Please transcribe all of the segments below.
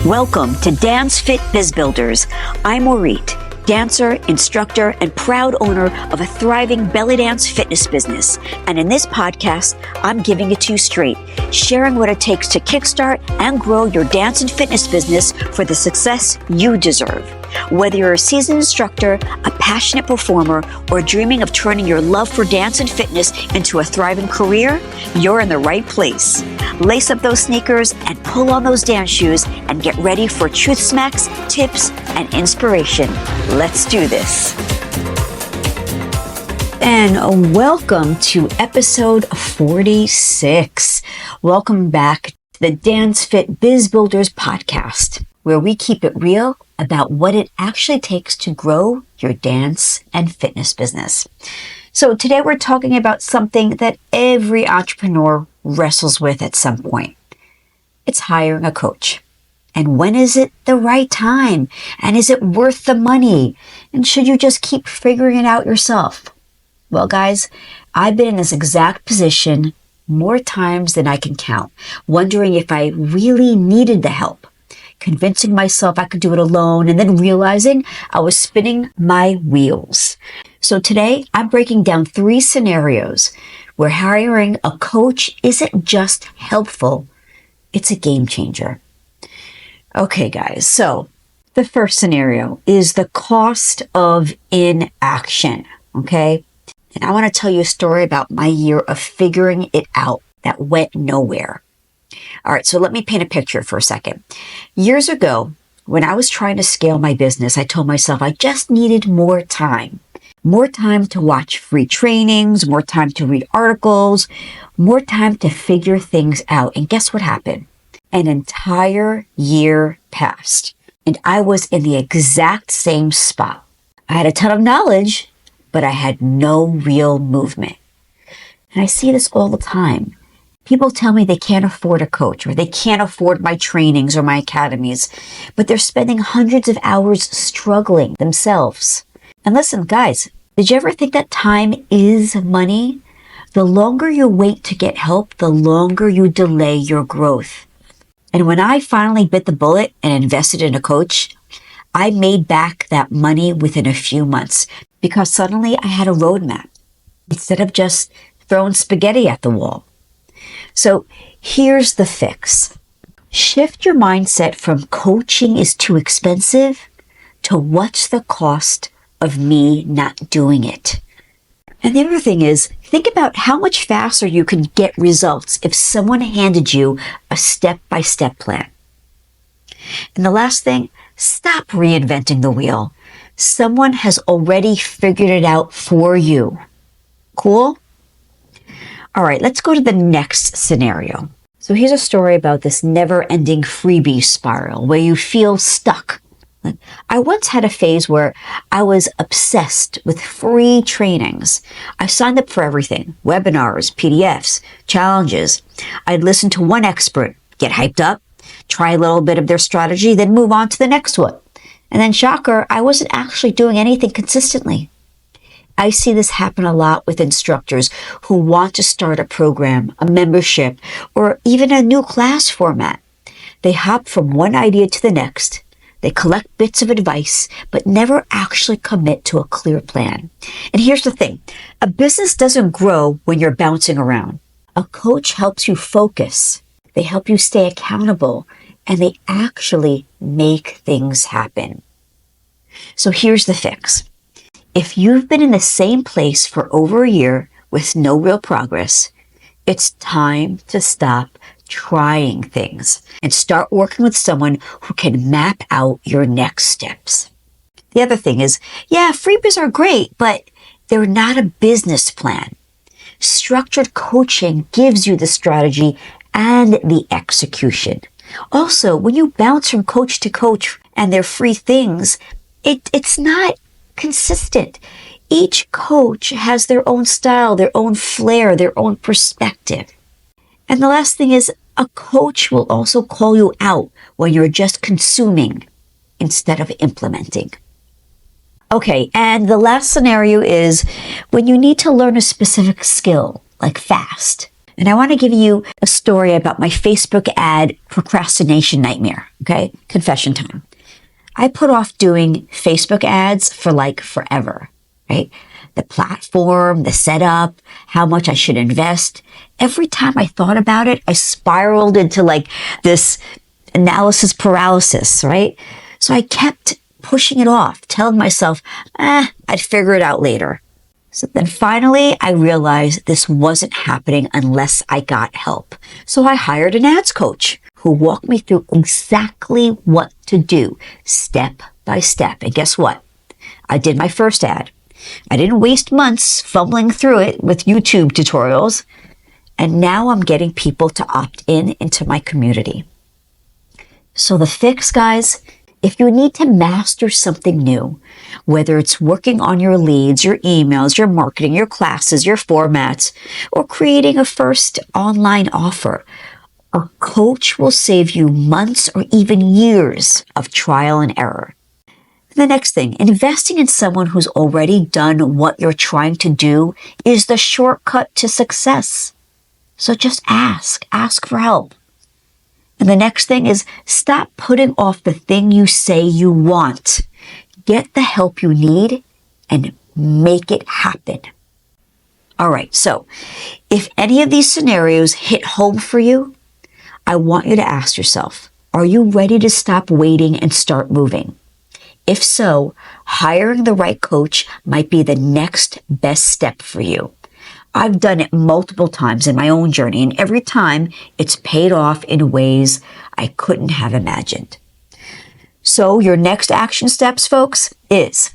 Welcome to Dance Fit Biz Builders. I'm Orit, dancer, instructor, and proud owner of a thriving belly dance fitness business. And in this podcast, I'm giving it to you straight, sharing what it takes to kickstart and grow your dance and fitness business for the success you deserve. Whether you're a seasoned instructor, a passionate performer, or dreaming of turning your love for dance and fitness into a thriving career, you're in the right place. Lace up those sneakers and pull on those dance shoes and get ready for truth smacks, tips, and inspiration. Let's do this. And welcome to episode 46. Welcome back to the Dance Fit Biz Builders podcast, where we keep it real about what it actually takes to grow your dance and fitness business. So today we're talking about something that every entrepreneur wrestles with at some point. It's hiring a coach. And when is it the right time? And is it worth the money? And should you just keep figuring it out yourself? Well, guys, I've been in this exact position more times than I can count, wondering if I really needed the help, convincing myself I could do it alone, and then realizing I was spinning my wheels. So today, I'm breaking down 3 scenarios where hiring a coach isn't just helpful, it's a game changer. Okay, guys, so the first scenario is the cost of inaction, okay? And I want to tell you a story about my year of figuring it out that went nowhere. All right, so let me paint a picture for a second. Years ago, when I was trying to scale my business, I told myself I just needed more time. More time to watch free trainings, more time to read articles, more time to figure things out. And guess what happened? An entire year passed, and I was in the exact same spot. I had a ton of knowledge, but I had no real movement. And I see this all the time. People tell me they can't afford a coach, or they can't afford my trainings or my academies, but they're spending hundreds of hours struggling themselves. And listen, guys, did you ever think that time is money? The longer you wait to get help, the longer you delay your growth. And when I finally bit the bullet and invested in a coach, I made back that money within a few months because suddenly I had a roadmap instead of just throwing spaghetti at the wall. So here's the fix. Shift your mindset from coaching is too expensive to what's the cost of me not doing it. And the other thing is, think about how much faster you can get results if someone handed you a step-by-step plan. And the last thing, stop reinventing the wheel. Someone has already figured it out for you. Cool? All right, let's go to the next scenario. So here's a story about this never-ending freebie spiral where you feel stuck. I once had a phase where I was obsessed with free trainings. I signed up for everything, webinars, PDFs, challenges. I'd listen to one expert, get hyped up, try a little bit of their strategy, then move on to the next one. And then shocker, I wasn't actually doing anything consistently. I see this happen a lot with instructors who want to start a program, a membership, or even a new class format. They hop from one idea to the next. They collect bits of advice, but never actually commit to a clear plan. And here's the thing. A business doesn't grow when you're bouncing around. A coach helps you focus. They help you stay accountable, and they actually make things happen. So here's the fix. If you've been in the same place for over a year with no real progress, it's time to stop trying things and start working with someone who can map out your next steps. The other thing is, yeah, freebies are great, but they're not a business plan. Structured coaching gives you the strategy and the execution. Also, when you bounce from coach to coach and they're free things, it's not consistent. Each coach has their own style, their own flair, their own perspective. And the last thing is, a coach will also call you out when you're just consuming instead of implementing. Okay, and the last scenario is when you need to learn a specific skill, like fast. And I want to give you a story about my Facebook ad procrastination nightmare. Okay. Confession time. I put off doing Facebook ads for like forever, right? The platform, the setup, how much I should invest. Every time I thought about it, I spiraled into like this analysis paralysis, right? So I kept pushing it off, telling myself, I'd figure it out later. So then finally, I realized this wasn't happening unless I got help. So I hired an ads coach who walked me through exactly what to do, step by step. And guess what? I did my first ad. I didn't waste months fumbling through it with YouTube tutorials. And now I'm getting people to opt in into my community. So the fix, guys, if you need to master something new, whether it's working on your leads, your emails, your marketing, your classes, your formats, or creating a first online offer, a coach will save you months or even years of trial and error. The next thing, investing in someone who's already done what you're trying to do is the shortcut to success. So just ask for help. And the next thing is stop putting off the thing you say you want. Get the help you need and make it happen. All right, so if any of these scenarios hit home for you, I want you to ask yourself, are you ready to stop waiting and start moving? If so, hiring the right coach might be the next best step for you. I've done it multiple times in my own journey, and every time it's paid off in ways I couldn't have imagined. So your next action steps, folks, is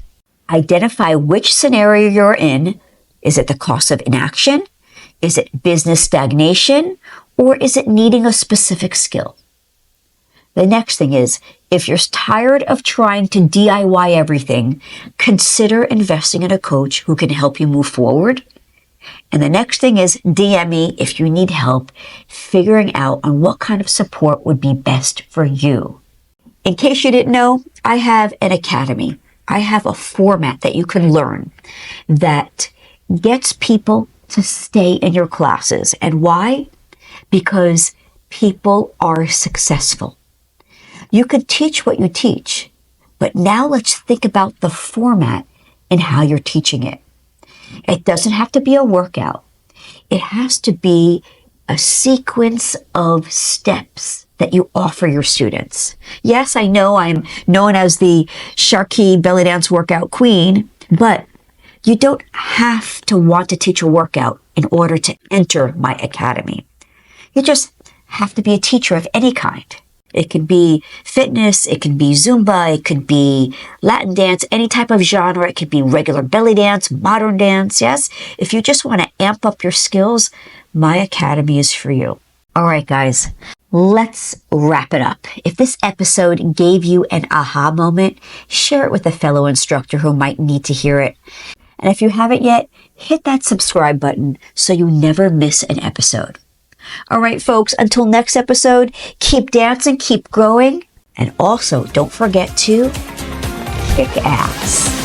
identify which scenario you're in. Is it the cost of inaction? Is it business stagnation? Or is it needing a specific skill? The next thing is, if you're tired of trying to DIY everything, consider investing in a coach who can help you move forward. And the next thing is DM me if you need help figuring out on what kind of support would be best for you. In case you didn't know, I have an academy. I have a format that you can learn that gets people to stay in your classes. And why? Because people are successful. You could teach what you teach, but now let's think about the format and how you're teaching it. It doesn't have to be a workout. It has to be a sequence of steps that you offer your students. Yes, I know I'm known as the Sharkey belly dance workout queen, but you don't have to want to teach a workout in order to enter my academy. You just have to be a teacher of any kind. It could be fitness, it could be Zumba, it could be Latin dance, any type of genre. It could be regular belly dance, modern dance, yes? If you just want to amp up your skills, my academy is for you. All right, guys, let's wrap it up. If this episode gave you an aha moment, share it with a fellow instructor who might need to hear it. And if you haven't yet, hit that subscribe button so you never miss an episode. All right, folks, until next episode, keep dancing, keep growing, and also don't forget to kick ass.